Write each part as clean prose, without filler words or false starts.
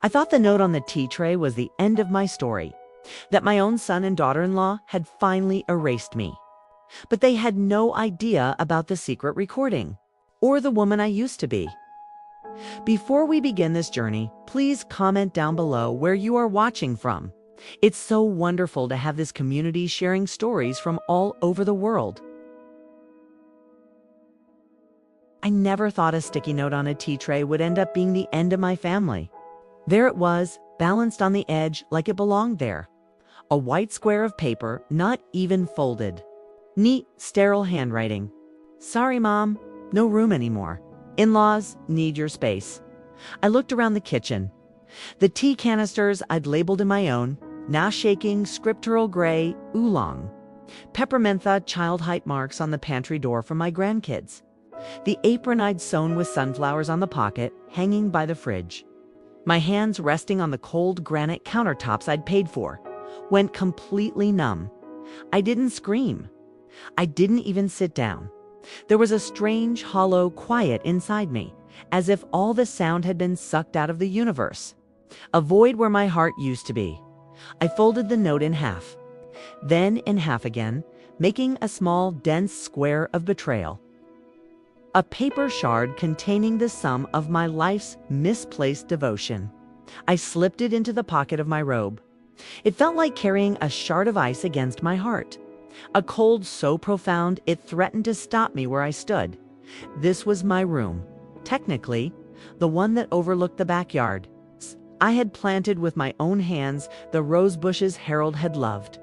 I thought the note on the tea tray was the end of my story, that my own son and daughter-in-law had finally erased me. But they had no idea about the secret recording, or the woman I used to be. Before we begin this journey, please comment down below where you are watching from. It's so wonderful to have this community sharing stories from all over the world. I never thought a sticky note on a tea tray would end up being the end of my family. There it was, balanced on the edge like it belonged there. A white square of paper, not even folded. Neat, sterile handwriting. Sorry, Mom, no room anymore. In-laws need your space. I looked around the kitchen. The tea canisters I'd labeled in my own, now shaking scriptural gray oolong. Peppermintha child height marks on the pantry door for my grandkids. The apron I'd sewn with sunflowers on the pocket, hanging by the fridge. My hands resting on the cold granite countertops I'd paid for, went completely numb. I didn't scream. I didn't even sit down. There was a strange, hollow quiet inside me, as if all the sound had been sucked out of the universe. A void where my heart used to be. I folded the note in half, then in half again, making a small, dense square of betrayal. A paper shard containing the sum of my life's misplaced devotion. I slipped it into the pocket of my robe. It felt like carrying a shard of ice against my heart. A cold so profound it threatened to stop me where I stood. This was my room, technically, the one that overlooked the backyard. I had planted with my own hands the rose bushes Harold had loved,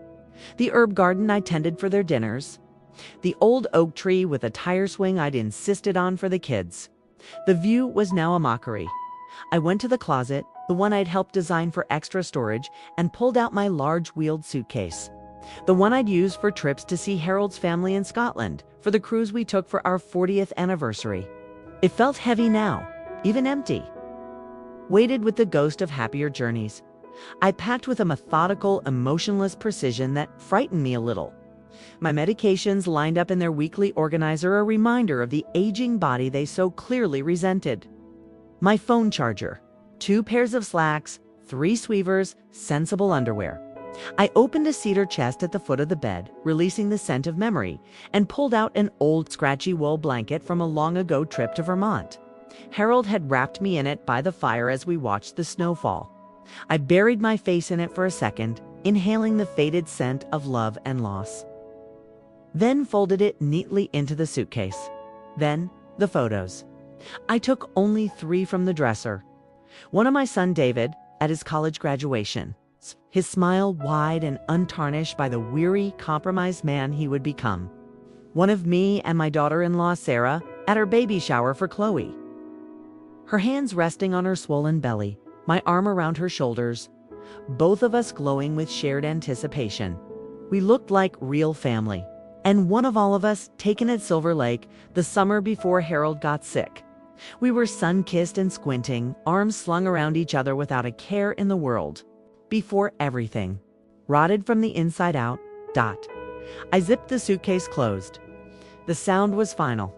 the herb garden I tended for their dinners, the old oak tree with a tire swing I'd insisted on for the kids. The view was now a mockery. I went to the closet, the one I'd helped design for extra storage, and pulled out my large wheeled suitcase. The one I'd use for trips to see Harold's family in Scotland, for the cruise we took for our 40th anniversary. It felt heavy now, even empty. Weighted with the ghost of happier journeys. I packed with a methodical, emotionless precision that frightened me a little. My medications lined up in their weekly organizer, a reminder of the aging body they so clearly resented. My phone charger, 2 pairs of slacks, 3 sweavers, sensible underwear. I opened a cedar chest at the foot of the bed, releasing the scent of memory, and pulled out an old scratchy wool blanket from a long-ago trip to Vermont. Harold had wrapped me in it by the fire as we watched the snow fall. I buried my face in it for a second, inhaling the faded scent of love and loss. Then folded it neatly into the suitcase. Then, the photos. I took only 3 from the dresser. One of my son David, at his college graduation. His smile wide and untarnished by the weary, compromised man he would become. One of me and my daughter-in-law Sarah at her baby shower for Chloe. Her hands resting on her swollen belly, my arm around her shoulders, both of us glowing with shared anticipation. We looked like real family, and one of all of us taken at Silver Lake the summer before Harold got sick. We were sun-kissed and squinting, arms slung around each other without a care in the world. Before everything. Rotted from the inside out. I zipped the suitcase closed. The sound was final.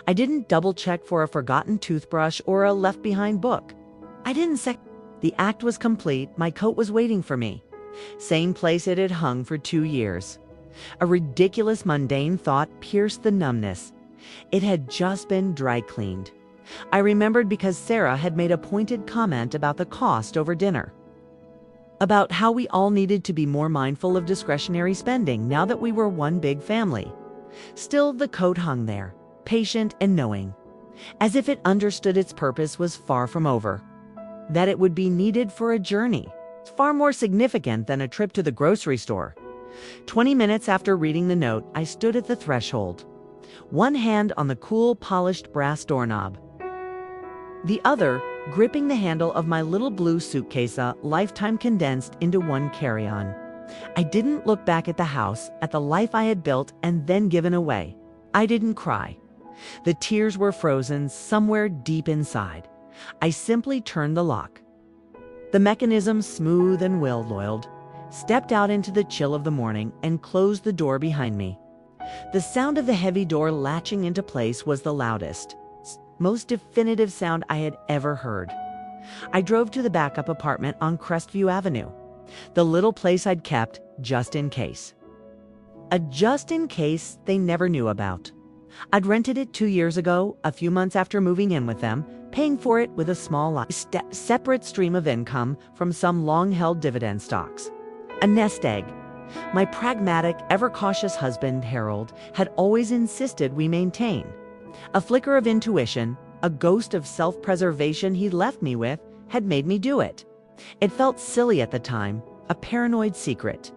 I didn't double-check for a forgotten toothbrush or a left-behind book. I didn't The act was complete. My coat was waiting for me. Same place it had hung for 2 years. A ridiculous, mundane thought pierced the numbness. It had just been dry cleaned. I remembered because Sarah had made a pointed comment about the cost over dinner. About how we all needed to be more mindful of discretionary spending now that we were one big family. Still, the coat hung there, patient and knowing, as if it understood its purpose was far from over, that it would be needed for a journey, far more significant than a trip to the grocery store. 20 minutes after reading the note, I stood at the threshold, one hand on the cool, polished brass doorknob, the other gripping the handle of my little blue suitcase, a lifetime condensed into one carry-on. I didn't look back at the house, at the life I had built and then given away. I didn't cry. The tears were frozen somewhere deep inside. I simply turned the lock. The mechanism, smooth and well-oiled, stepped out into the chill of the morning and closed the door behind me. The sound of the heavy door latching into place was the loudest, most definitive sound I had ever heard. I drove to the backup apartment on Crestview Avenue, the little place I'd kept just in case. A just in case they never knew about. I'd rented it 2 years ago, a few months after moving in with them, paying for it with a small separate stream of income from some long-held dividend stocks. A nest egg. My pragmatic, ever-cautious husband, Harold, had always insisted we maintain. A flicker of intuition, a ghost of self-preservation he'd left me with, had made me do it. It felt silly at the time, a paranoid secret.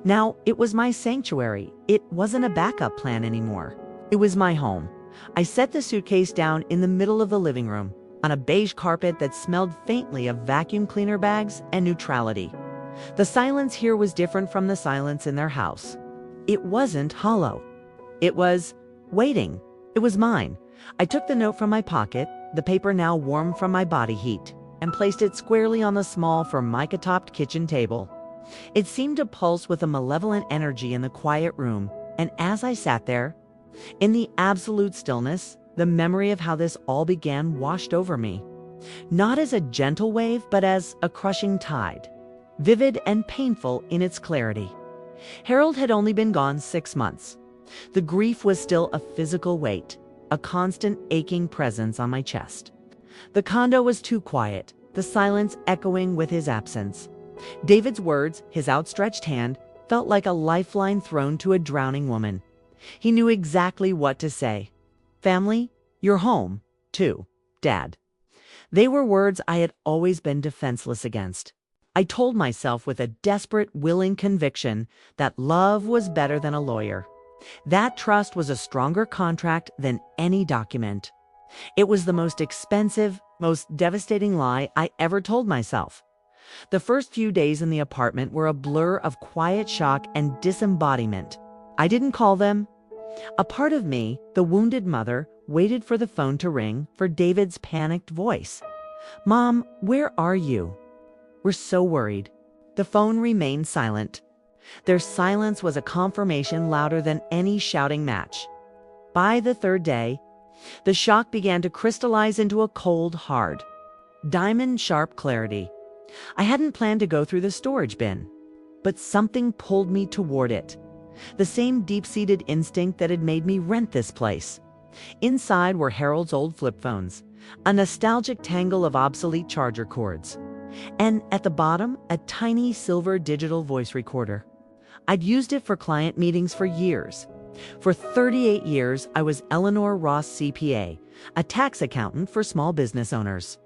Now, it was my sanctuary. It wasn't a backup plan anymore. It was my home. I set the suitcase down in the middle of the living room, on a beige carpet that smelled faintly of vacuum cleaner bags and neutrality. The silence here was different from the silence in their house. It wasn't hollow. It was waiting. It was mine. I took the note from my pocket, the paper now warm from my body heat, and placed it squarely on the small formica-topped kitchen table. It seemed to pulse with a malevolent energy in the quiet room, and as I sat there, in the absolute stillness, the memory of how this all began washed over me. Not as a gentle wave, but as a crushing tide, vivid and painful in its clarity. Harold had only been gone 6 months. The grief was still a physical weight, a constant aching presence on my chest. The condo was too quiet, the silence echoing with his absence. David's words, his outstretched hand, felt like a lifeline thrown to a drowning woman. He knew exactly what to say. Family, you're home, too, Dad. They were words I had always been defenseless against. I told myself with a desperate, willing conviction that love was better than a lawyer. That trust was a stronger contract than any document. It was the most expensive, most devastating lie I ever told myself. The first few days in the apartment were a blur of quiet shock and disembodiment. I didn't call them. A part of me, the wounded mother, waited for the phone to ring, for David's panicked voice. "Mom, where are you?" "We're so worried." The phone remained silent. Their silence was a confirmation louder than any shouting match. By the third day, the shock began to crystallize into a cold, hard, diamond-sharp clarity. I hadn't planned to go through the storage bin, but something pulled me toward it. The same deep-seated instinct that had made me rent this place. Inside were Harold's old flip phones, a nostalgic tangle of obsolete charger cords, and at the bottom, a tiny silver digital voice recorder. I'd used it for client meetings for years. For 38 years, I was Eleanor Ross CPA, a tax accountant for small business owners.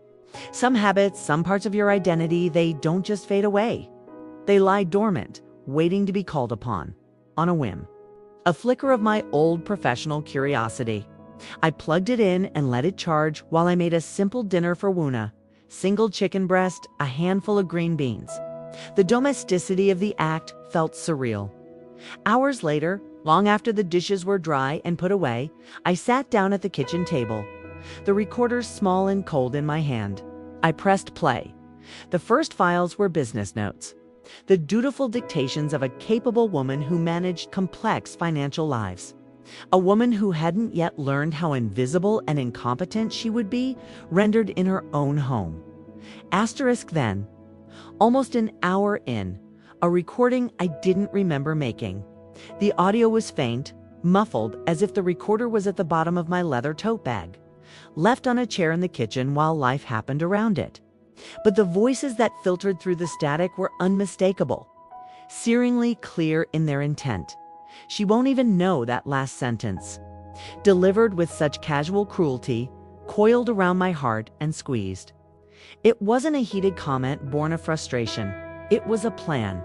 Some habits, some parts of your identity, they don't just fade away. They lie dormant, waiting to be called upon. On a whim. A flicker of my old professional curiosity. I plugged it in and let it charge while I made a simple dinner for Wuna. Single chicken breast, a handful of green beans. The domesticity of the act felt surreal. Hours later, long after the dishes were dry and put away, I sat down at the kitchen table, the recorder small and cold in my hand. I pressed play. The first files were business notes. The dutiful dictations of a capable woman who managed complex financial lives. A woman who hadn't yet learned how invisible and incompetent she would be, rendered in her own home. Asterisk then. Almost an hour in, a recording I didn't remember making. The audio was faint, muffled, as if the recorder was at the bottom of my leather tote bag, left on a chair in the kitchen while life happened around it. But the voices that filtered through the static were unmistakable, searingly clear in their intent. She won't even know that last sentence, delivered with such casual cruelty, coiled around my heart and squeezed. It wasn't a heated comment born of frustration. It was a plan.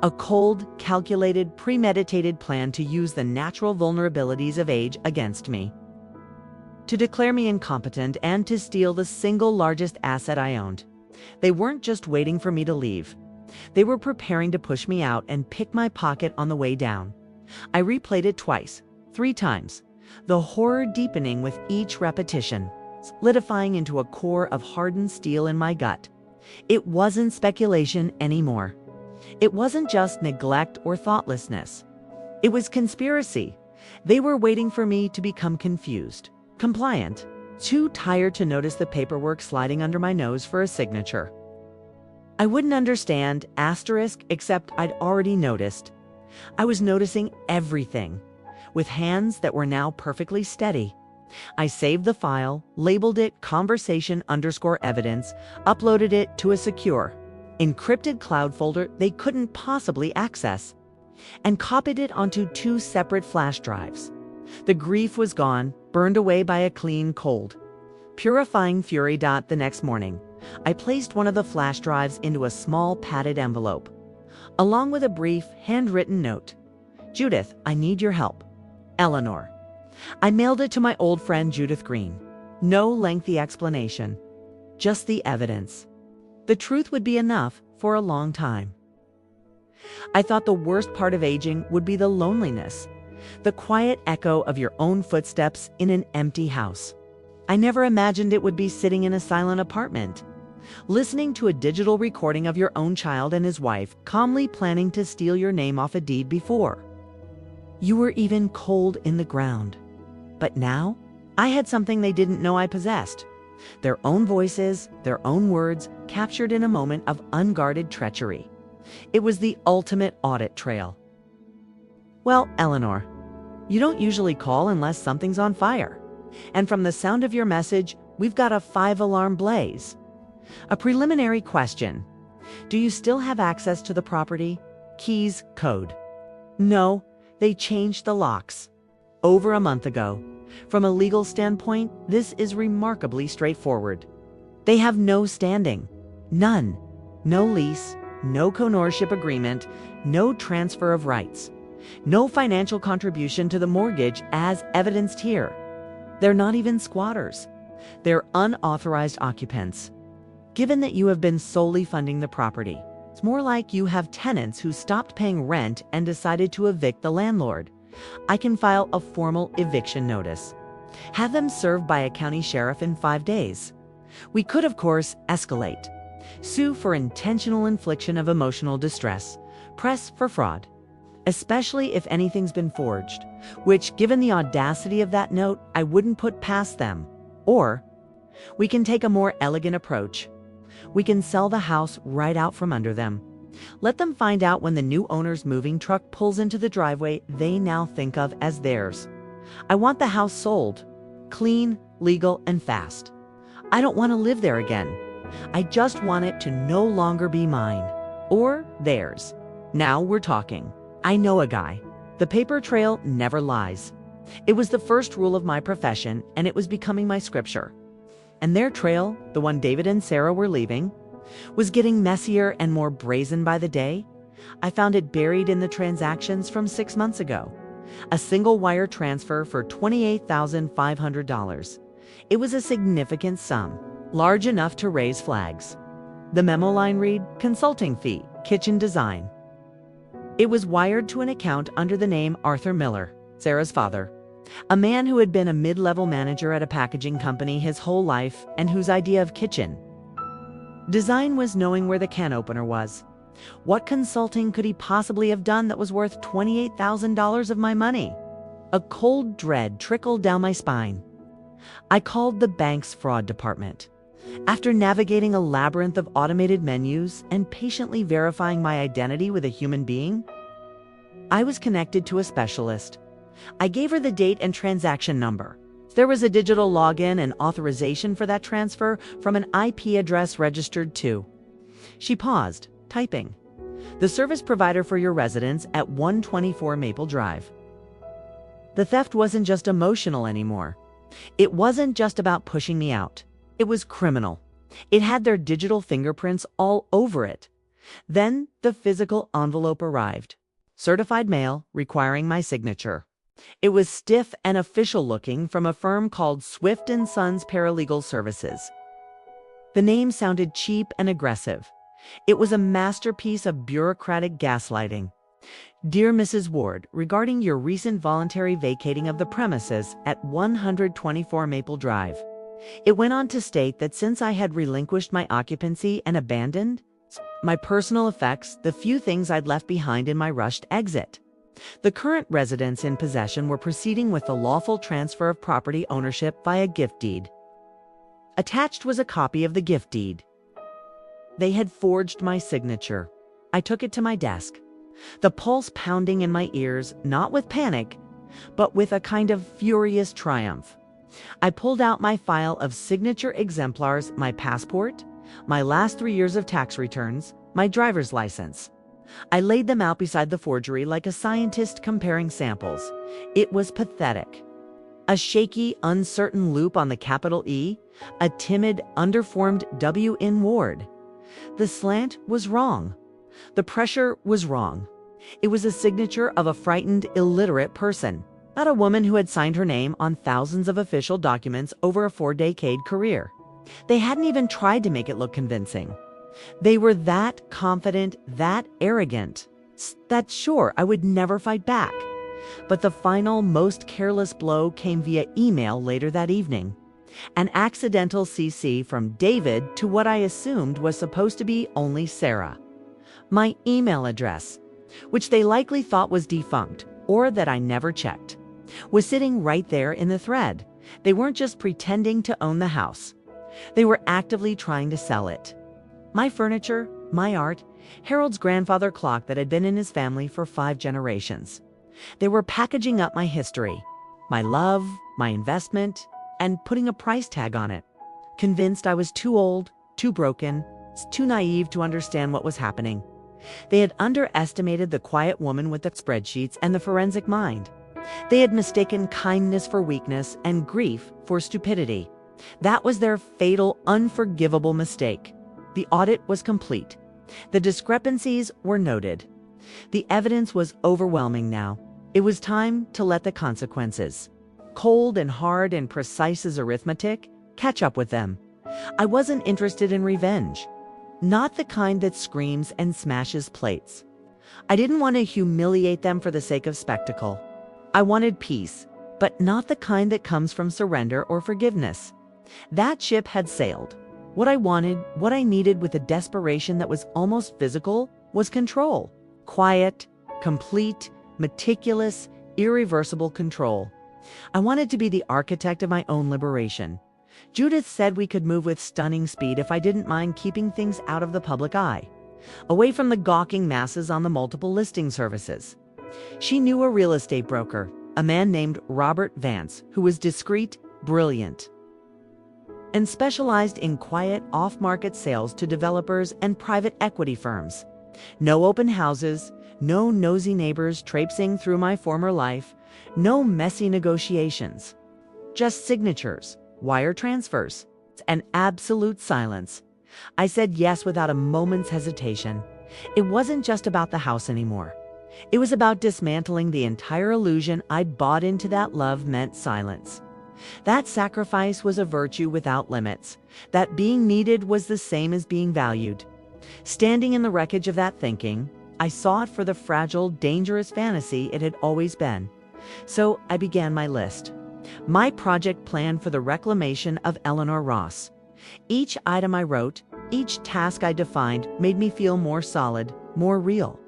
A cold, calculated, premeditated plan to use the natural vulnerabilities of age against me. To declare me incompetent and to steal the single largest asset I owned. They weren't just waiting for me to leave. They were preparing to push me out and pick my pocket on the way down. I replayed it twice, 3 times, the horror deepening with each repetition, solidifying into a core of hardened steel in my gut. It wasn't speculation anymore. It wasn't just neglect or thoughtlessness. It was conspiracy. They were waiting for me to become confused, compliant, too tired to notice the paperwork sliding under my nose for a signature. I wouldn't understand, except I'd already noticed. I was noticing everything, with hands that were now perfectly steady. I saved the file, labeled it conversation_evidence, uploaded it to a secure, encrypted cloud folder they couldn't possibly access, and copied it onto 2 separate flash drives. The grief was gone, burned away by a clean cold. Purifying fury. The next morning, I placed one of the flash drives into a small padded envelope, along with a brief, handwritten note. Judith, I need your help. Eleanor. I mailed it to my old friend Judith Green. No lengthy explanation, just the evidence. The truth would be enough for a long time. I thought the worst part of aging would be the loneliness, the quiet echo of your own footsteps in an empty house. I never imagined it would be sitting in a silent apartment, listening to a digital recording of your own child and his wife calmly planning to steal your name off a deed before you were even cold in the ground. But now, I had something they didn't know I possessed. Their own voices, their own words, captured in a moment of unguarded treachery. It was the ultimate audit trail. Well, Eleanor, you don't usually call unless something's on fire. And from the sound of your message, we've got a 5-alarm blaze. A preliminary question. Do you still have access to the property? Keys, code. No, they changed the locks. Over a month ago. From a legal standpoint, this is remarkably straightforward. They have no standing. None. No lease, no co-ownership agreement, no transfer of rights, no financial contribution to the mortgage as evidenced here. They're not even squatters. They're unauthorized occupants. Given that you have been solely funding the property, it's more like you have tenants who stopped paying rent and decided to evict the landlord. I can file a formal eviction notice. Have them served by a county sheriff in 5 days. We could, of course, escalate. Sue for intentional infliction of emotional distress. Press for fraud. Especially if anything's been forged, which, given the audacity of that note, I wouldn't put past them. Or, we can take a more elegant approach. We can sell the house right out from under them. Let them find out when the new owner's moving truck pulls into the driveway they now think of as theirs. I want the house sold. Clean, legal, and fast. I don't want to live there again. I just want it to no longer be mine. Or theirs. Now we're talking. I know a guy. The paper trail never lies. It was the first rule of my profession, and it was becoming my scripture. And their trail, the one David and Sarah were leaving, was getting messier and more brazen by the day. I found it buried in the transactions from 6 months ago. A single wire transfer for $28,500. It was a significant sum, large enough to raise flags. The memo line read, consulting fee, kitchen design. It was wired to an account under the name Arthur Miller, Sarah's father, a man who had been a mid-level manager at a packaging company his whole life and whose idea of kitchen design was knowing where the can opener was. What consulting could he possibly have done that was worth $28,000 of my money? A cold dread trickled down my spine. I called the bank's fraud department. After navigating a labyrinth of automated menus and patiently verifying my identity with a human being, I was connected to a specialist. I gave her the date and transaction number. There was a digital login and authorization for that transfer from an IP address registered to. She paused, typing. The service provider for your residence at 124 Maple Drive. The theft wasn't just emotional anymore. It wasn't just about pushing me out. It was criminal. It had their digital fingerprints all over it. Then the physical envelope arrived. Certified mail requiring my signature. It was stiff and official looking from a firm called Swift & Sons Paralegal Services. The name sounded cheap and aggressive. It was a masterpiece of bureaucratic gaslighting. Dear Mrs. Ward, regarding your recent voluntary vacating of the premises at 124 Maple Drive. It went on to state that since I had relinquished my occupancy and abandoned my personal effects, the few things I'd left behind in my rushed exit, the current residents in possession were proceeding with the lawful transfer of property ownership via gift deed. Attached was a copy of the gift deed. They had forged my signature. I took it to my desk, the pulse pounding in my ears, not with panic, but with a kind of furious triumph. I pulled out my file of signature exemplars, my passport, my last 3 years of tax returns, my driver's license. I laid them out beside the forgery like a scientist comparing samples. It was pathetic. A shaky, uncertain loop on the capital E, a timid, underformed W in Ward. The slant was wrong. The pressure was wrong. It was a signature of a frightened, illiterate person, not a woman who had signed her name on thousands of official documents over a 4-decade career. They hadn't even tried to make it look convincing. They were that confident, that arrogant, that sure, I would never fight back. But the final, most careless blow came via email later that evening. An accidental CC from David to what I assumed was supposed to be only Sarah. My email address, which they likely thought was defunct or that I never checked, was sitting right there in the thread. They weren't just pretending to own the house. They were actively trying to sell it. My furniture, my art, Harold's grandfather clock that had been in his family for 5 generations. They were packaging up my history, my love, my investment, and putting a price tag on it. Convinced I was too old, too broken, too naive to understand what was happening. They had underestimated the quiet woman with the spreadsheets and the forensic mind. They had mistaken kindness for weakness and grief for stupidity. That was their fatal, unforgivable mistake. The audit was complete. The discrepancies were noted. The evidence was overwhelming now. It was time to let the consequences, cold and hard and precise as arithmetic, catch up with them. I wasn't interested in revenge. Not the kind that screams and smashes plates. I didn't want to humiliate them for the sake of spectacle. I wanted peace, but not the kind that comes from surrender or forgiveness. That ship had sailed. What I wanted, what I needed with a desperation that was almost physical, was control. Quiet, complete, meticulous, irreversible control. I wanted to be the architect of my own liberation. Judith said we could move with stunning speed if I didn't mind keeping things out of the public eye, away from the gawking masses on the multiple listing services. She knew a real estate broker, a man named Robert Vance, who was discreet, brilliant, and specialized in quiet, off-market sales to developers and private equity firms. No open houses, no nosy neighbors traipsing through my former life, no messy negotiations. Just signatures, wire transfers, and absolute silence. I said yes without a moment's hesitation. It wasn't just about the house anymore. It was about dismantling the entire illusion I'd bought into that love meant silence. That sacrifice was a virtue without limits, that being needed was the same as being valued. Standing in the wreckage of that thinking, I saw it for the fragile, dangerous fantasy it had always been. So I began my list. My project plan for the reclamation of Eleanor Ross. Each item I wrote, each task I defined made me feel more solid, more real.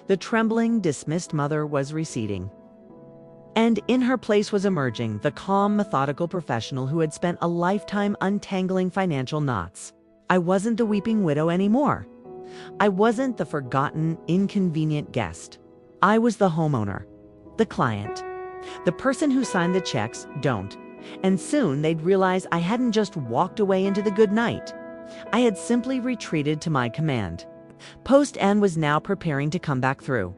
The trembling, dismissed mother was receding. And in her place was emerging the calm, methodical professional who had spent a lifetime untangling financial knots. I wasn't the weeping widow anymore. I wasn't the forgotten, inconvenient guest. I was the homeowner, the client. The person who signed the checks don't. And soon they'd realize I hadn't just walked away into the good night. I had simply retreated to my command. Post N was now preparing to come back through.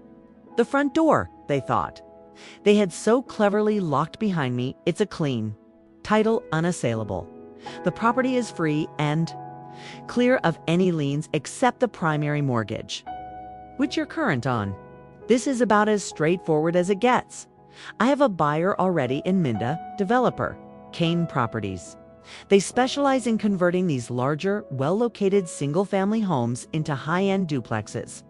The front door, they thought. They had so cleverly locked behind me, it's a clean. Title unassailable. The property is free and clear of any liens except the primary mortgage, which you're current on. This is about as straightforward as it gets. I have a buyer already in Minda, developer, Kane Properties. They specialize in converting these larger, well-located single-family homes into high-end duplexes.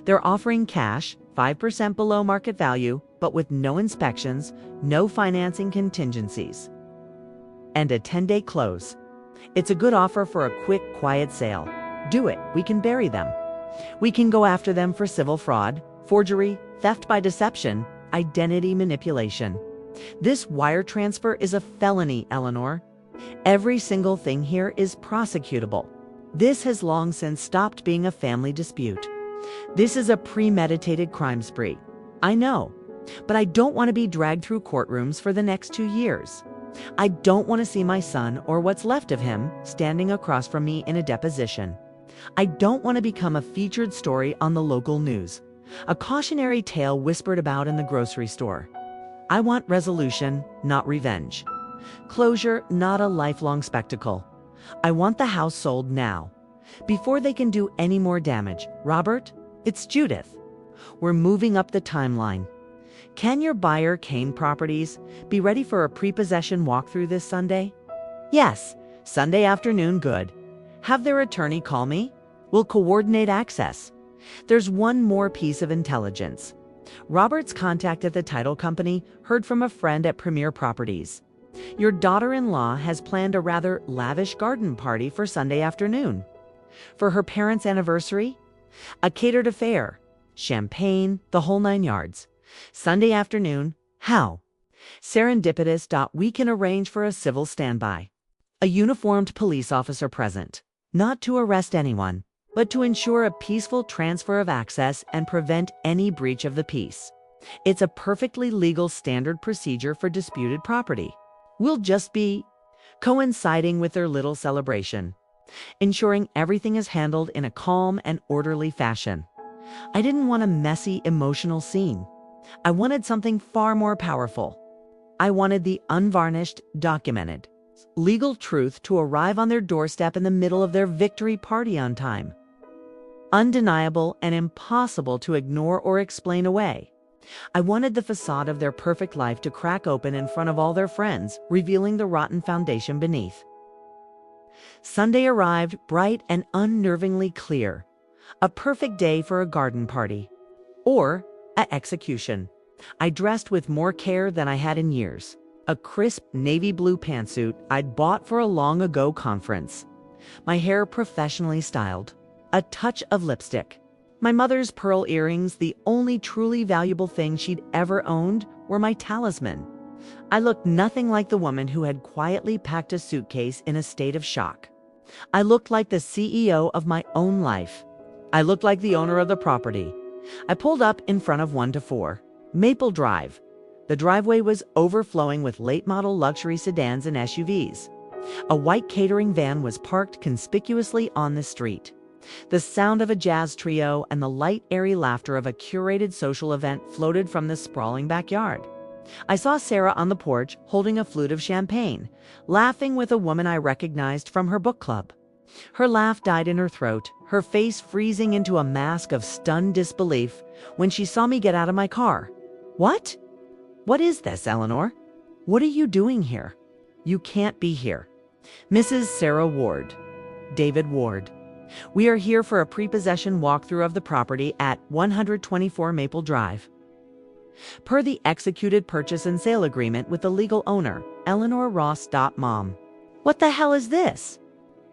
They're offering cash, 5% below market value, but with no inspections, no financing contingencies, and a 10-day close. It's a good offer for a quick, quiet sale. Do it. We can bury them. We can go after them for civil fraud, forgery, theft by deception, identity manipulation. This wire transfer is a felony, Eleanor. Every single thing here is prosecutable. This has long since stopped being a family dispute. This is a premeditated crime spree. I know, but I don't want to be dragged through courtrooms for the next 2 years. I don't want to see my son, or what's left of him, standing across from me in a deposition. I don't want to become a featured story on the local news, a cautionary tale whispered about in the grocery store. I want resolution, not revenge. Closure, not a lifelong spectacle. I want the house sold now, before they can do any more damage. Robert, it's Judith. We're moving up the timeline. Can your buyer, Kane Properties, be ready for a prepossession walkthrough this Sunday? Yes, Sunday afternoon, good. Have their attorney call me. We'll coordinate access. There's one more piece of intelligence. Robert's contact at the title company heard from a friend at Premier Properties. Your daughter-in-law has planned a rather lavish garden party for Sunday afternoon. For her parents' anniversary, a catered affair, champagne, the whole 9 yards. Sunday afternoon, how? Serendipitous. We can arrange for a civil standby. A uniformed police officer present, not to arrest anyone, but to ensure a peaceful transfer of access and prevent any breach of the peace. It's a perfectly legal standard procedure for disputed property. We'll just be coinciding with their little celebration, ensuring everything is handled in a calm and orderly fashion. I didn't want a messy, emotional scene. I wanted something far more powerful. I wanted the unvarnished, documented, legal truth to arrive on their doorstep in the middle of their victory party on time. Undeniable and impossible to ignore or explain away. I wanted the facade of their perfect life to crack open in front of all their friends, revealing the rotten foundation beneath. Sunday arrived, bright and unnervingly clear. A perfect day for a garden party. Or at execution. I dressed with more care than I had in years. A crisp navy blue pantsuit I'd bought for a long ago conference. My hair professionally styled. A touch of lipstick. My mother's pearl earrings, the only truly valuable thing she'd ever owned, were my talisman. I looked nothing like the woman who had quietly packed a suitcase in a state of shock. I looked like the CEO of my own life. I looked like the owner of the property. I pulled up in front of 1-4 Maple Drive. The driveway was overflowing with late-model luxury sedans and SUVs. A white catering van was parked conspicuously on the street. The sound of a jazz trio and the light, airy laughter of a curated social event floated from the sprawling backyard. I saw Sarah on the porch holding a flute of champagne, laughing with a woman I recognized from her book club. Her laugh died in her throat, her face freezing into a mask of stunned disbelief when she saw me get out of my car. What? What is this, Eleanor? What are you doing here? You can't be here. Mrs. Sarah Ward. David Ward. We are here for a prepossession walkthrough of the property at 124 Maple Drive. Per the executed purchase and sale agreement with the legal owner, Eleanor Ross. Mom. What the hell is this?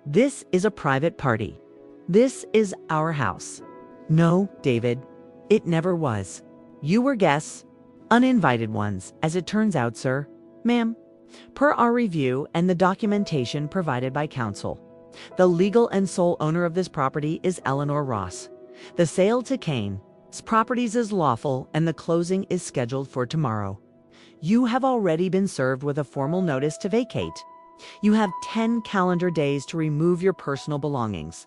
This is a private party. This is our house. No, David, it never was. You were guests, uninvited ones, as it turns out, sir. Ma'am, per our review and the documentation provided by counsel, the legal and sole owner of this property is Eleanor Ross. The sale to Kane's Properties is lawful and the closing is scheduled for tomorrow. You have already been served with a formal notice to vacate. You have 10 calendar days to remove your personal belongings.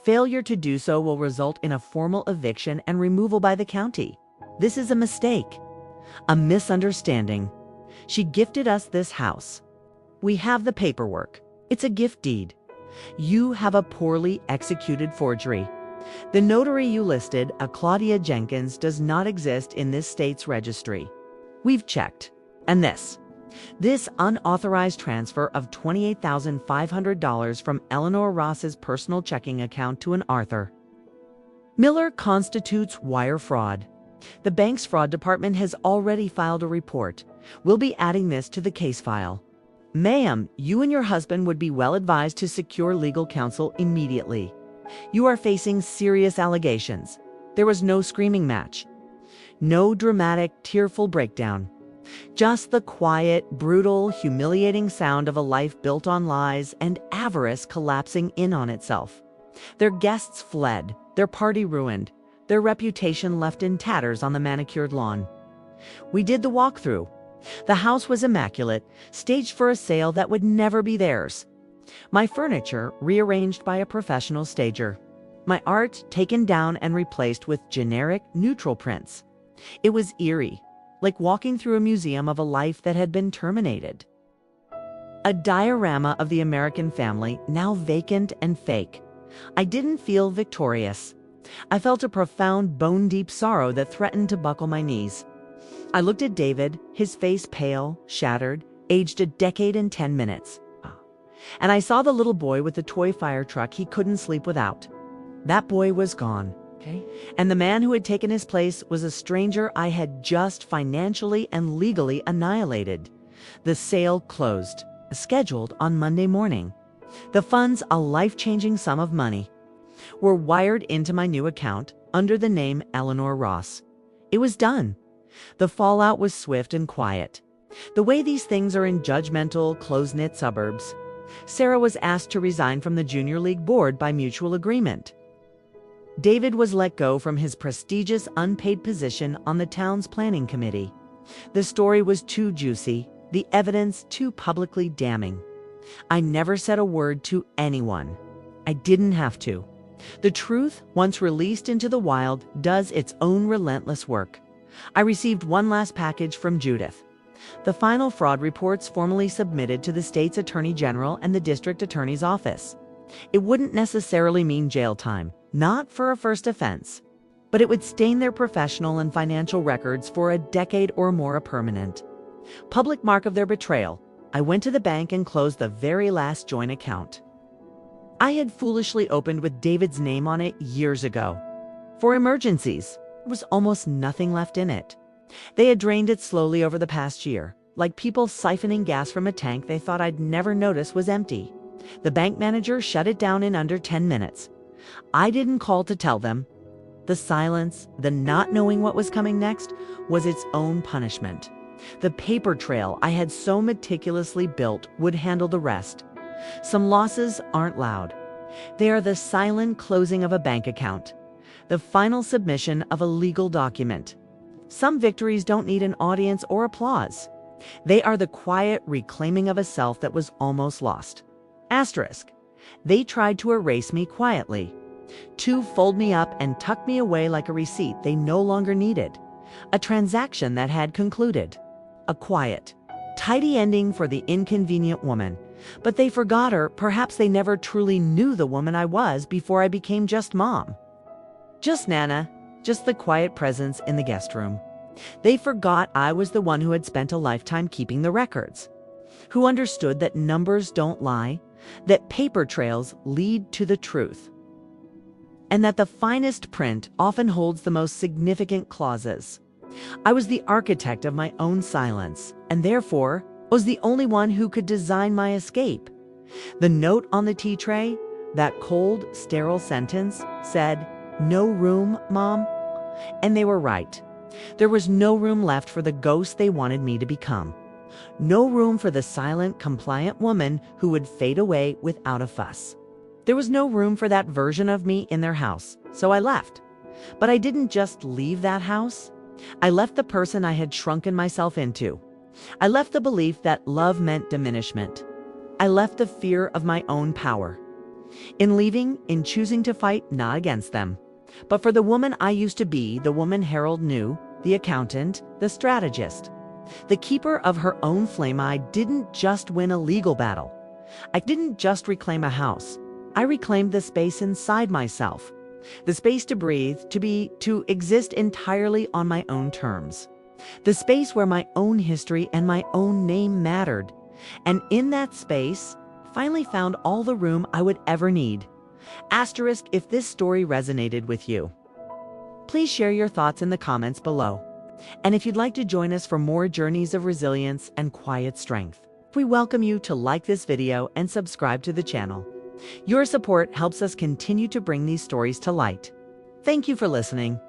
Failure to do so will result in a formal eviction and removal by the county. This is a mistake, a misunderstanding. She gifted us this house. We have the paperwork. It's a gift deed. You have a poorly executed forgery. The notary you listed, a Claudia Jenkins, does not exist in this state's registry. We've checked. And this unauthorized transfer of $28,500 from Eleanor Ross's personal checking account to an Arthur Miller constitutes wire fraud. The bank's fraud department has already filed a report. We'll be adding this to the case file. Ma'am, you and your husband would be well advised to secure legal counsel immediately. You are facing serious allegations. There was no screaming match, no dramatic, tearful breakdown. Just the quiet, brutal, humiliating sound of a life built on lies and avarice collapsing in on itself. Their guests fled, their party ruined, their reputation left in tatters on the manicured lawn. We did the walkthrough. The house was immaculate, staged for a sale that would never be theirs. My furniture rearranged by a professional stager. My art taken down and replaced with generic, neutral prints. It was eerie, like walking through a museum of a life that had been terminated. A diorama of the American family, now vacant and fake. I didn't feel victorious. I felt a profound, bone-deep sorrow that threatened to buckle my knees. I looked at David, his face pale, shattered, aged a decade and 10 minutes. And I saw the little boy with the toy fire truck he couldn't sleep without. That boy was gone. And the man who had taken his place was a stranger I had just financially and legally annihilated. The sale closed, scheduled on Monday morning. The funds, a life-changing sum of money, were wired into my new account under the name Eleanor Ross. It was done. The fallout was swift and quiet. The way these things are in judgmental, close-knit suburbs. Sarah was asked to resign from the Junior League board by mutual agreement. David was let go from his prestigious unpaid position on the town's planning committee. The story was too juicy, the evidence too publicly damning. I never said a word to anyone. I didn't have to. The truth, once released into the wild, does its own relentless work. I received one last package from Judith. The final fraud reports formally submitted to the state's attorney general and the district attorney's office. It wouldn't necessarily mean jail time, not for a first offense, but it would stain their professional and financial records for a decade or more permanent. Public mark of their betrayal, I went to the bank and closed the very last joint account I had foolishly opened with David's name on it years ago. For emergencies, there was almost nothing left in it. They had drained it slowly over the past year, like people siphoning gas from a tank they thought I'd never notice was empty. The bank manager shut it down in under 10 minutes. I didn't call to tell them. The silence, the not knowing what was coming next, was its own punishment. The paper trail I had so meticulously built would handle the rest. Some losses aren't loud. They are the silent closing of a bank account, the final submission of a legal document. Some victories don't need an audience or applause. They are the quiet reclaiming of a self that was almost lost. Asterisk. They tried to erase me quietly, to fold me up and tuck me away like a receipt they no longer needed, a transaction that had concluded. A quiet, tidy ending for the inconvenient woman. But they forgot her. Perhaps they never truly knew the woman I was before I became just mom. Just Nana, just the quiet presence in the guest room. They forgot I was the one who had spent a lifetime keeping the records, who understood that numbers don't lie, that paper trails lead to the truth, and that the finest print often holds the most significant clauses. I was the architect of my own silence, and therefore was the only one who could design my escape. The note on the tea tray, that cold, sterile sentence, said, "No room, Mom." And they were right. There was no room left for the ghost they wanted me to become. No room for the silent, compliant woman who would fade away without a fuss. There was no room for that version of me in their house, so I left. But I didn't just leave that house. I left the person I had shrunken myself into. I left the belief that love meant diminishment. I left the fear of my own power. In leaving, in choosing to fight not against them, but for the woman I used to be, the woman Harold knew, the accountant, the strategist. The keeper of her own flame, I didn't just win a legal battle. I didn't just reclaim a house. I reclaimed the space inside myself. The space to breathe, to be, to exist entirely on my own terms. The space where my own history and my own name mattered. And in that space, finally found all the room I would ever need. Asterisk if this story resonated with you. Please share your thoughts in the comments below. And if you'd like to join us for more journeys of resilience and quiet strength, we welcome you to like this video and subscribe to the channel. Your support helps us continue to bring these stories to light. Thank you for listening.